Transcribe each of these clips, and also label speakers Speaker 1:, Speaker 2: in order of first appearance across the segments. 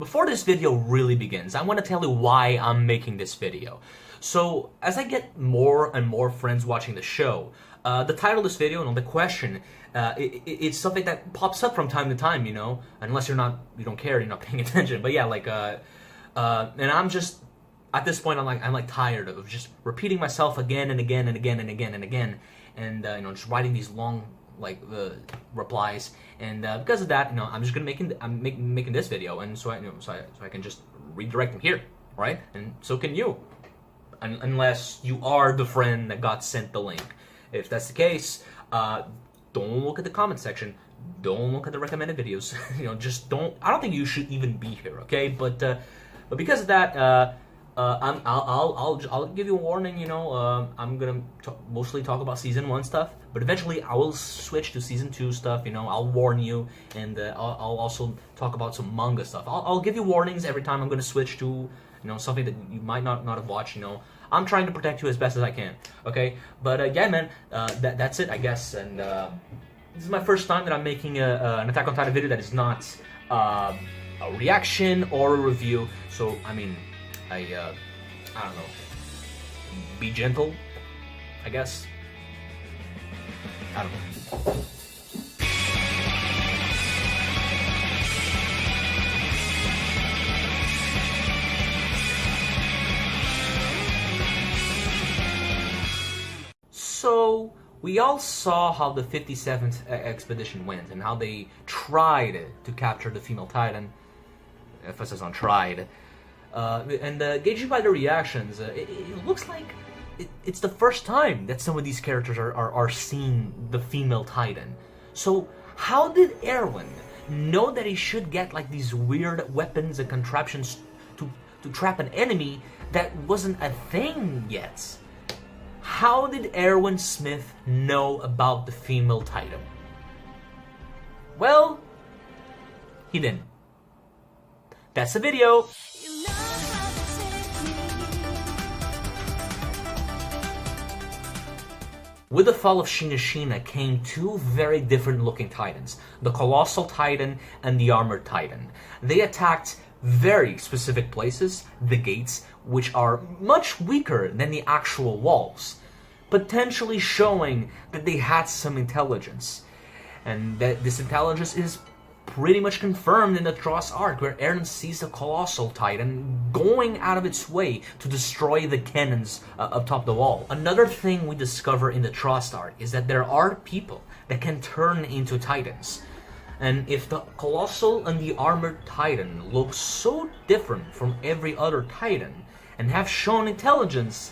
Speaker 1: Before this video really begins, I want to tell you why I'm making this video. So, as I get more and more friends watching the show, the title of this video, the question, it's something that pops up from time to time, unless you don't care, you're not paying attention. But yeah, and I'm just, at this point, I'm tired of just repeating myself again and again and again and again and again, and just writing these long replies, and because of that, I'm just gonna making this video, and so I can just redirect them here, right? And so can you, unless you are the friend that got sent the link. If that's the case, don't look at the comment section. Don't look at the recommended videos. Just don't. I don't think you should even be here, okay? But because of that, I'll give you a warning. I'm gonna mostly talk about season 1 stuff, but eventually I will switch to season 2 stuff. I'll warn you, and I'll also talk about some manga stuff. I'll give you warnings every time I'm gonna switch to something that you might not have watched. I'm trying to protect you as best as I can. Okay, but yeah, man, that's it, I guess. And this is my first time that I'm making an Attack on Titan video that is not a reaction or a review. So I mean, I don't know. Be gentle, I guess. I don't know. So, we all saw how the 57th expedition went and how they tried to capture the female Titan. Emphasis on tried. And gauging by the reactions, it looks like it's the first time that some of these characters are seeing the female Titan. So how did Erwin know that he should get these weird weapons and contraptions to trap an enemy that wasn't a thing yet? How did Erwin Smith know about the female Titan? Well, he didn't. That's the video. With the fall of Shingishina came two very different looking Titans, the Colossal Titan and the Armored Titan. They attacked very specific places, the gates, which are much weaker than the actual walls, potentially showing that they had some intelligence. And that this intelligence is pretty much confirmed in the Tross arc, where Eren sees the Colossal Titan going out of its way to destroy the cannons up top the wall. Another thing we discover in the Tross arc is that there are people that can turn into Titans. And if the Colossal and the Armored Titan look so different from every other Titan and have shown intelligence,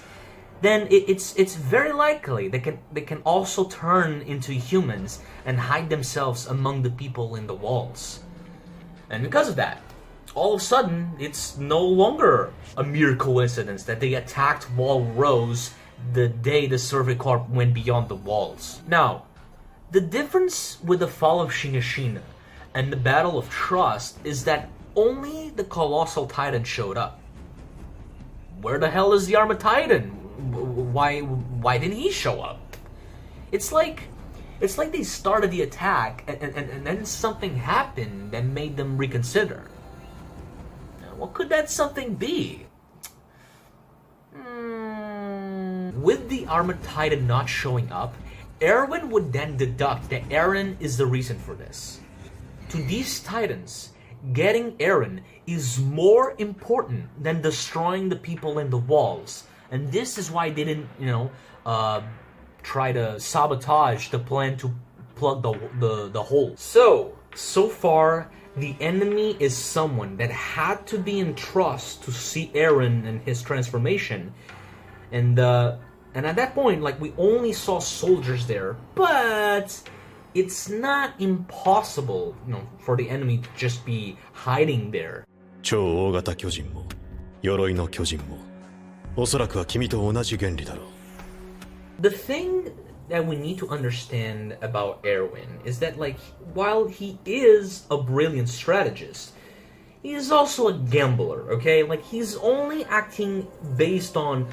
Speaker 1: then it's very likely they can also turn into humans and hide themselves among the people in the walls. And because of that, all of a sudden, it's no longer a mere coincidence that they attacked Wall Rose the day the Survey Corp went beyond the walls. Now, the difference with the fall of Shingishina and the Battle of Trust is that only the Colossal Titan showed up. Where the hell is the Armored Titan? Why didn't he show up? It's like they started the attack and then something happened that made them reconsider. What could that something be? With the Armored Titan not showing up, Erwin would then deduct that Eren is the reason for this. To these Titans, getting Eren is more important than destroying the people in the walls. And this is why they didn't, try to sabotage the plan to plug the hole. So far, the enemy is someone that had to be in trust to see Eren and his transformation. And at that point, we only saw soldiers there, but it's not impossible, for the enemy to just be hiding there.
Speaker 2: 超大型巨人も鎧の巨人もおそらくは君と同じ原理だろう。
Speaker 1: The thing that we need to understand about Erwin is that, while he is a brilliant strategist, he is also a gambler, okay? He's only acting based on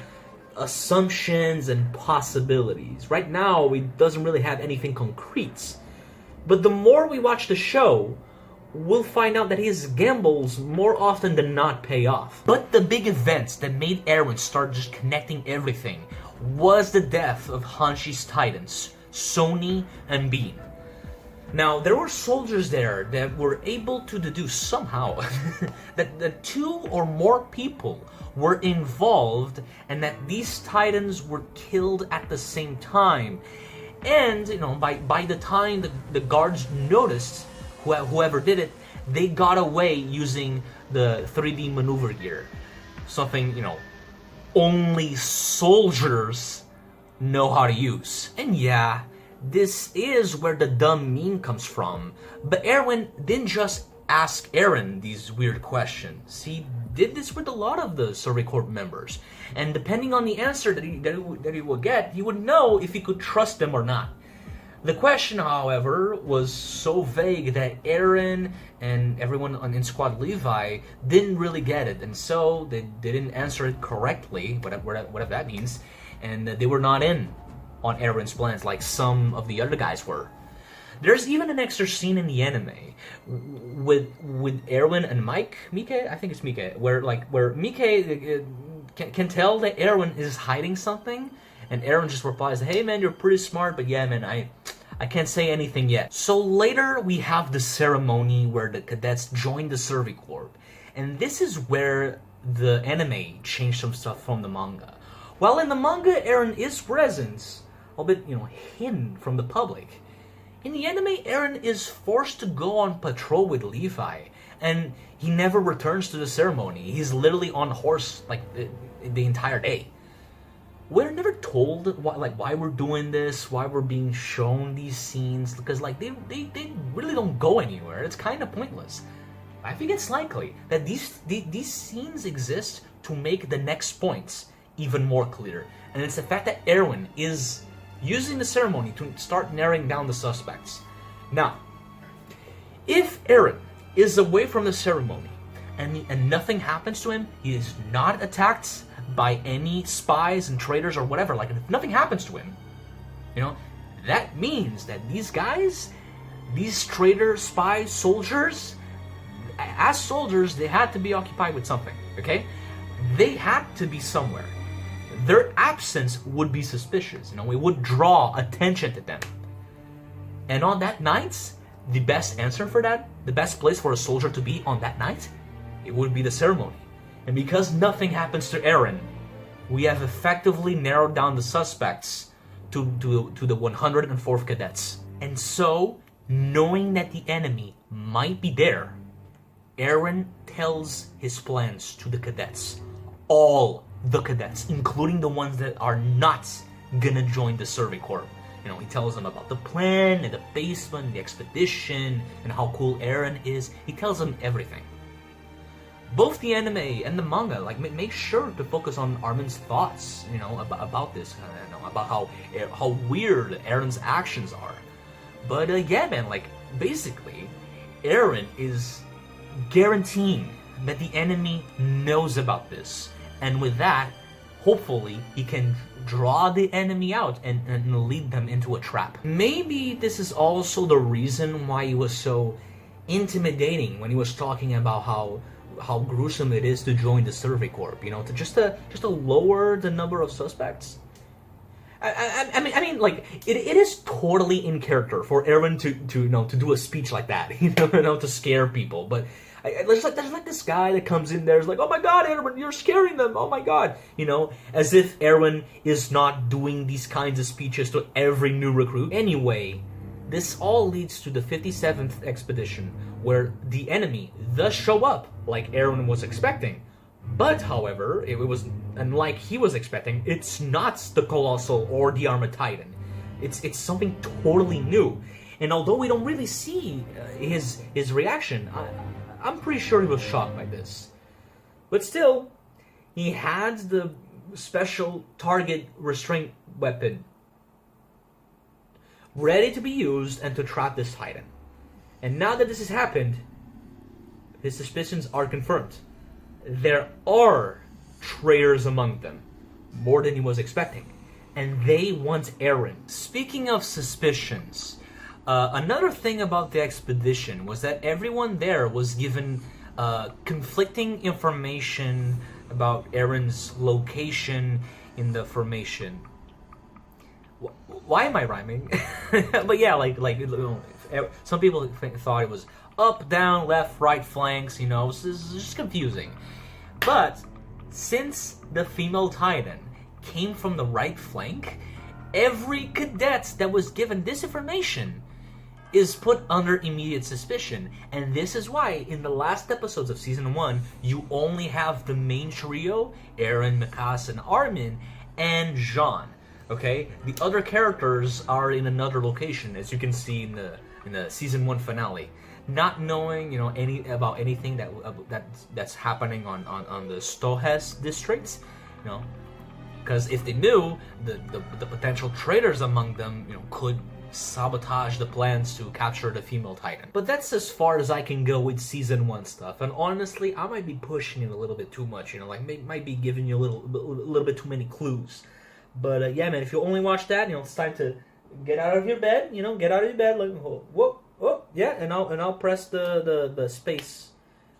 Speaker 1: assumptions and possibilities. Right now, he doesn't really have anything concrete. But the more we watch the show, we'll find out that his gambles more often than not pay off. But the big events that made Erwin start just connecting everything was the death of Hanshi's titans, Sony and Bean. Now, there were soldiers there that were able to deduce somehow that 2 or more people were involved and that these titans were killed at the same time. And, by the time the guards noticed whoever did it, they got away using the 3D maneuver gear. Something, only soldiers know how to use. And yeah, this is where the dumb meme comes from. But Erwin didn't just ask Eren these weird questions. He did this with a lot of the Survey Corps members. And depending on the answer that he would get, he would know if he could trust them or not. The question, however, was so vague that Eren and everyone in Squad Levi didn't really get it. And so they didn't answer it correctly, whatever that means. And they were not in on Erwin's plans like some of the other guys were. There's even an extra scene in the anime with Erwin and Mike, I think it's Mike, where Mike can tell that Erwin is hiding something, and Erwin just replies, "Hey man, you're pretty smart, but yeah man, I can't say anything yet." So later we have the ceremony where the cadets join the Survey Corps, and this is where the anime changed some stuff from the manga. While in the manga, Eren is present, albeit hidden from the public. In the anime, Eren is forced to go on patrol with Levi, and he never returns to the ceremony. He's literally on horse the entire day. We're never told why we're doing this, why we're being shown these scenes, because they really don't go anywhere. It's kind of pointless. I think it's likely that these scenes exist to make the next points even more clear, and it's the fact that Erwin is using the ceremony to start narrowing down the suspects. Now, if Eren is away from the ceremony and nothing happens to him, he is not attacked by any spies and traitors or whatever, if nothing happens to him, that means that these guys, these traitors, spies, soldiers, as soldiers, they had to be occupied with something, okay? They had to be somewhere. Their absence would be suspicious, it would draw attention to them. And on that night, the best answer for that, the best place for a soldier to be on that night, it would be the ceremony. And because nothing happens to Eren, we have effectively narrowed down the suspects to the 104th cadets. And so, knowing that the enemy might be there, Eren tells his plans to the cadets. All the cadets, including the ones that are not gonna join the Survey Corps. He tells them about the plan and the basement, the expedition, and how cool Eren is. He tells them everything. Both the anime and the manga make sure to focus on Armin's thoughts, about this, about how weird Eren's actions are. But yeah, man, basically, Eren is guaranteeing that the enemy knows about this. And with that, hopefully, he can draw the enemy out and lead them into a trap. Maybe this is also the reason why he was so intimidating when he was talking about how gruesome it is to join the Survey Corps, to just to lower the number of suspects. I mean, it is totally in character for Erwin to do a speech like that, to scare people. But there's this guy that comes in there, is like, "Oh my God, Erwin, you're scaring them! Oh my God!" As if Erwin is not doing these kinds of speeches to every new recruit. Anyway, this all leads to the 57th expedition, where the enemy does show up, like Erwin was expecting. But, however, it was unlike he was expecting. It's not the Colossal or the Armored Titan. It's something totally new. And although we don't really see his reaction, I'm pretty sure he was shocked by this. But still, he had the special target restraint weapon ready to be used and to trap this Titan. And now that this has happened, his suspicions are confirmed. There are traitors among them, more than he was expecting, and they want Eren. Speaking of suspicions, Another thing about the expedition was that everyone there was given conflicting information about Aaron's location in the formation. Why am I rhyming? But yeah, some people thought it was up, down, left, right flanks. It's just confusing. But since the female Titan came from the right flank, every cadet that was given this information is put under immediate suspicion. And this is why in the last episodes of Season 1, you only have the main trio, Eren, Mikasa, and Armin, and Jean. Okay? The other characters are in another location, as you can see in the Season 1 finale. Not knowing, about anything that's happening on the Stohes districts, because if they knew, the potential traitors among them, could sabotage the plans to capture the female Titan. But that's as far as I can go with Season 1 stuff, and honestly, I might be pushing it a little bit too much, might be giving you a little bit too many clues. But yeah, man, if you only watch that, it's time to get out of your bed, get out of your bed, whoa, yeah, and I'll press the space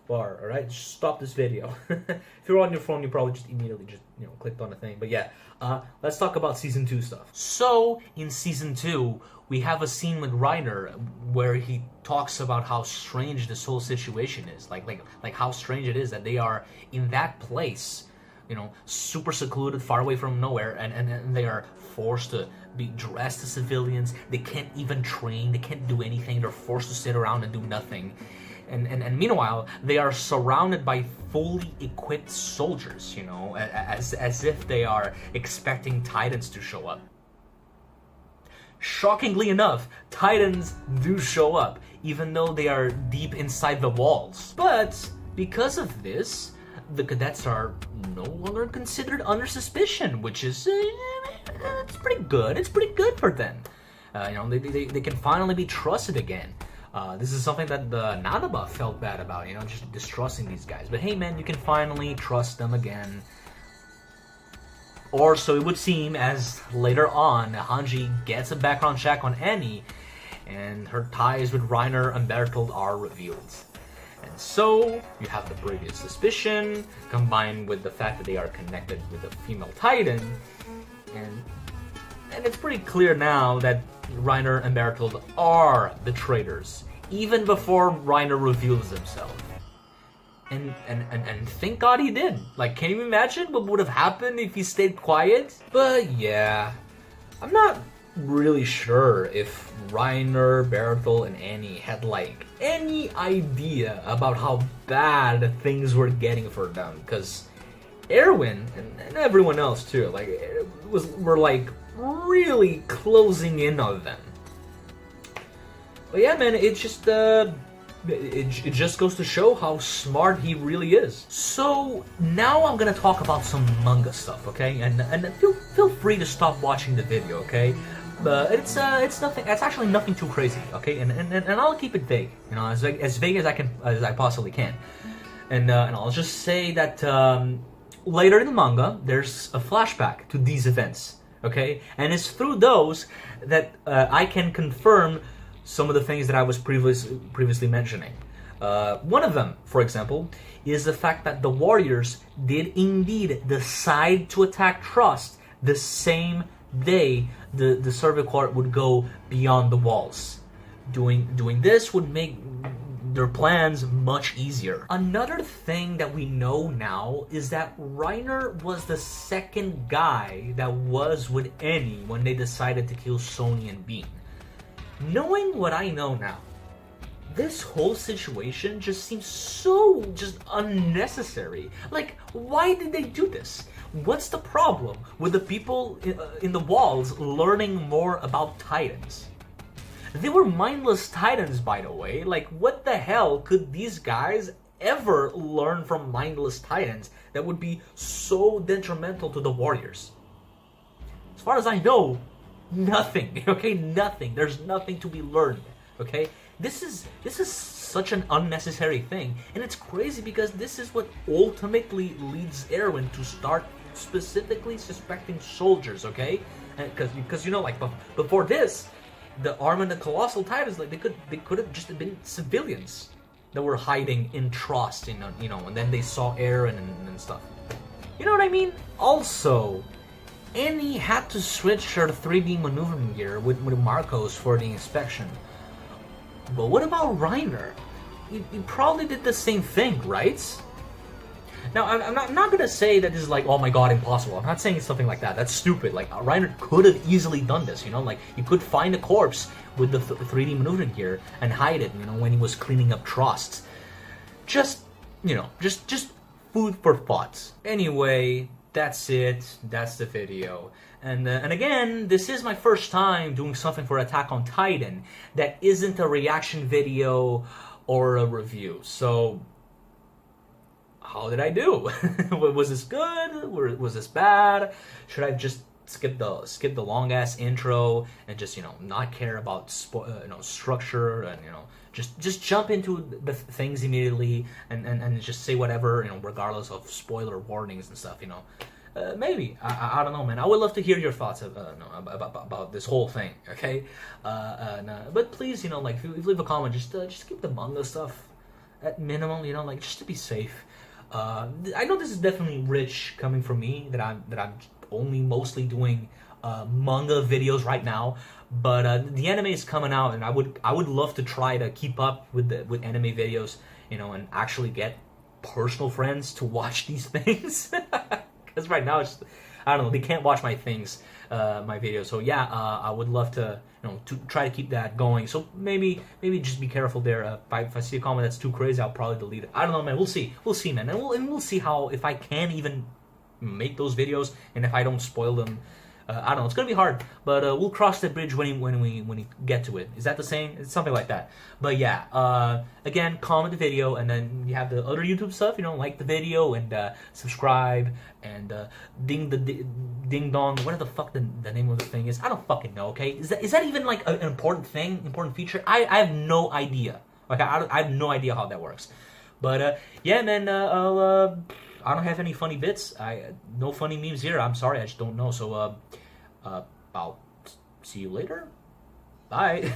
Speaker 1: bar, alright? Just stop this video. If you're on your phone, you probably just immediately clicked on the thing. But yeah, let's talk about Season 2 stuff. So, in Season 2, we have a scene with Reiner where he talks about how strange this whole situation is. Like how strange it is that they are in that place, super secluded, far away from nowhere, and they are forced to be dressed as civilians. They can't even train, they can't do anything, they're forced to sit around and do nothing. And meanwhile, they are surrounded by fully equipped soldiers, as if they are expecting Titans to show up. Shockingly enough, Titans do show up, even though they are deep inside the walls. But because of this, the cadets are no longer considered under suspicion, which is it's pretty good. It's pretty good for them. They can finally be trusted again. This is something that the Nadaba felt bad about, just distrusting these guys. But hey, man, you can finally trust them again. Or so it would seem, as later on, Hanji gets a background check on Annie, and her ties with Reiner and Bertold are revealed. And so, you have the previous suspicion, combined with the fact that they are connected with the female Titan, and it's pretty clear now that Reiner and Bertold are the traitors, even before Reiner reveals himself. And thank God he did. Can you imagine what would have happened if he stayed quiet? But yeah, I'm not really sure if Reiner, Bertold, and Annie had any idea about how bad things were getting for them, because Erwin and everyone else too, were really closing in on them. But yeah, man, it just goes to show how smart he really is. So now I'm gonna talk about some manga stuff, okay? And feel free to stop watching the video, okay? But it's nothing. It's actually nothing too crazy, okay? And I'll keep it vague, as vague as I possibly can. And I'll just say that later in the manga, there's a flashback to these events, okay? And it's through those that I can confirm some of the things that I was previously mentioning. One of them, for example, is the fact that the warriors did indeed decide to attack Trust the same day the Survey Corps would go beyond the walls. Doing this would make their plans much easier. Another thing that we know now is that Reiner was the second guy that was with Annie when they decided to kill Sony and Bean. Knowing what I know now, this whole situation just seems so unnecessary. Why did they do this? What's the problem with the people in the walls learning more about Titans? They were mindless Titans, by the way. What the hell could these guys ever learn from mindless Titans that would be so detrimental to the warriors? As far as I know, nothing, okay? Nothing. There's nothing to be learned, okay? This is such an unnecessary thing, and it's crazy because this is what ultimately leads Erwin to start specifically suspecting soldiers, okay? Because before this, the arm and the colossal titans, like they could have just been civilians that were hiding in trust, and then they saw Eren and stuff. You know what I mean? Also, Annie had to switch her 3D maneuvering gear with Marcos for the inspection. But what about Reiner? He probably did the same thing, right? Now, I'm not gonna say that this is like, oh my god, impossible. I'm not saying something like that. That's stupid. Like, Reiner could have easily done this, like, you could find a corpse with the 3D maneuvering gear and hide it, when he was cleaning up Trust. Just food for thought. Anyway, that's it. That's the video. And again, this is my first time doing something for Attack on Titan that isn't a reaction video or a review. So, how did I do? Was this good? Was this bad? Should I just skip the long ass intro and just not care about structure and just jump into the things immediately and just say whatever, regardless of spoiler warnings and stuff, maybe. I don't know, man. I would love to hear your thoughts about this whole thing, okay? But please, like, if you leave a comment, just keep the manga stuff at minimum, like, just to be safe. I know this is definitely rich coming from me, that I'm only mostly doing manga videos right now, but the anime is coming out, and I would love to try to keep up with anime videos, and actually get personal friends to watch these things. Because right now it's, I don't know, they can't watch my videos. So yeah, I would love to to try to keep that going. So maybe just be careful there. If I see a comment that's too crazy, I'll probably delete it. I don't know, man. We'll see, man, and we'll see how, if I can even make those videos, and if I don't spoil them. I don't know. It's gonna be hard, but we'll cross that bridge when we get to it. Is that the same? It's something like that. But yeah, again, comment the video, and then you have the other YouTube stuff. Like the video and subscribe and ding dong. What the fuck the name of the thing is? I don't fucking know. Okay, is that even like an important feature? I have no idea. Like I have no idea how that works. But yeah, man. I don't have any funny bits. No funny memes here. I'm sorry, I just don't know. So I'll see you later. Bye.